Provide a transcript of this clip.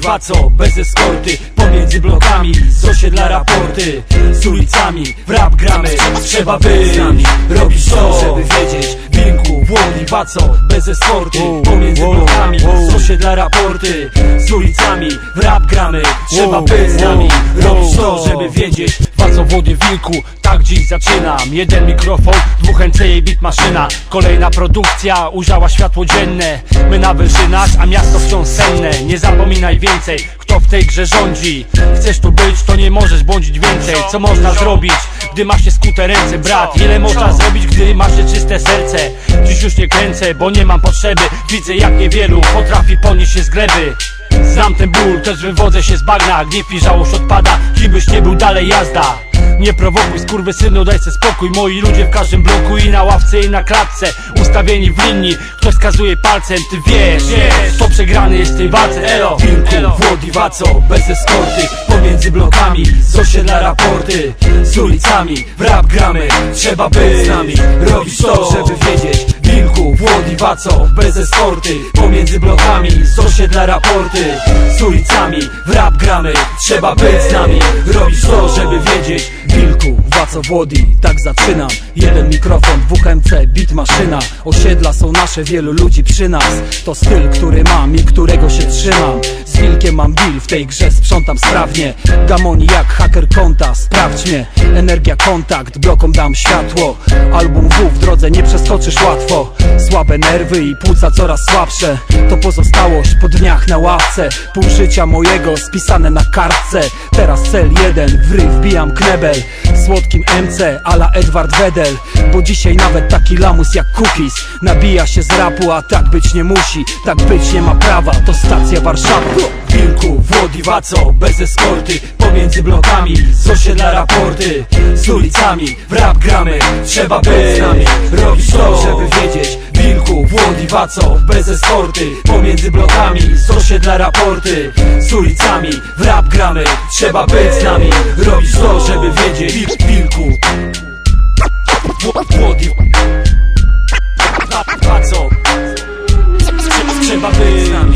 Waco, bez eskorty, pomiędzy blokami, z osiedla raporty, z ulicami, w rap gramy, trzeba być z nami, robisz to, żeby wiedzieć. Wilku, Włodzi, Waco, bez eskorty, pomiędzy blokami, z osiedla raporty, z ulicami, w rap gramy, trzeba być z nami, robisz to, żeby wiedzieć. Waco, Włodzi, Wilku, tak dziś zaczynam. Jeden mikrofon, 2 NC i beat maszyna. Kolejna produkcja ujrzała światło dzienne. My na wyżynach, a miasto wciąż senne. Nie zapominaj więcej, kto w tej grze rządzi. Chcesz tu być, to nie możesz błądzić więcej. Co można zrobić, gdy masz się skute ręce, brat? Ile można zrobić, gdy masz się czyste serce? Dziś już nie kręcę, bo nie mam potrzeby. Widzę, jak niewielu potrafi ponieść się z gleby. Znam ten ból, też wywodzę się z bagna. Gniew i żałość odpada, kim byś nie był, dalej jazda. Nie prowokuj, skurwysynu, daj se spokój. Moi ludzie w każdym bloku i na ławce i na klatce, ustawieni w linii, ktoś wskazuje palcem. Ty wiesz, kto przegrany jest w tej walce. Elo, Wilku, Włodzi, Waco, bez eskorty, pomiędzy blokami, z osiedla raporty, z ulicami, w rap gramy, trzeba być z nami, robisz to, żeby wiedzieć. Wilku, Włodzi, Waco, bez eskorty, pomiędzy blokami, z osiedla raporty, z ulicami, w rap gramy, trzeba być z nami, robisz to, żeby wiedzieć. Wilku, Waco, Włodzi, tak zaczynam. Jeden mikrofon, 2 MC, beat maszyna. Osiedla są nasze, wielu ludzi przy nas. To styl, który mam i którego się trzymam. Z Wilkiem mam deal, w tej grze sprzątam sprawnie. Gamoni jak haker konta, sprawdź mnie. Energia, kontakt, blokom dam światło. Album W w drodze nie przeskoczysz łatwo. Słabe nerwy i płuca coraz słabsze. To pozostałość po dniach na ławce. Pół życia mojego spisane na kartce. Teraz cel 1, w ryj wbijam knebel. Słodkim MC a la Edward Wedel. Bo dzisiaj nawet taki lamus jak Cookies nabija się z rapu, a tak być nie musi. Tak być nie ma prawa, to stacja Warszawa. Wilku, Włodzi, Waco, bez eskorty, pomiędzy blokami, z osiedla raporty, z ulicami, w rap gramy, trzeba być z nami, robisz to, żeby wiedzieć. Wilku, Włodzi, Waco, bez eskorty, pomiędzy blokami, z osiedla raporty, z ulicami, w rap gramy, trzeba być z nami, robisz to, żeby wiedzieć. Wilku, Włodzi, Waco, trzeba być z nami.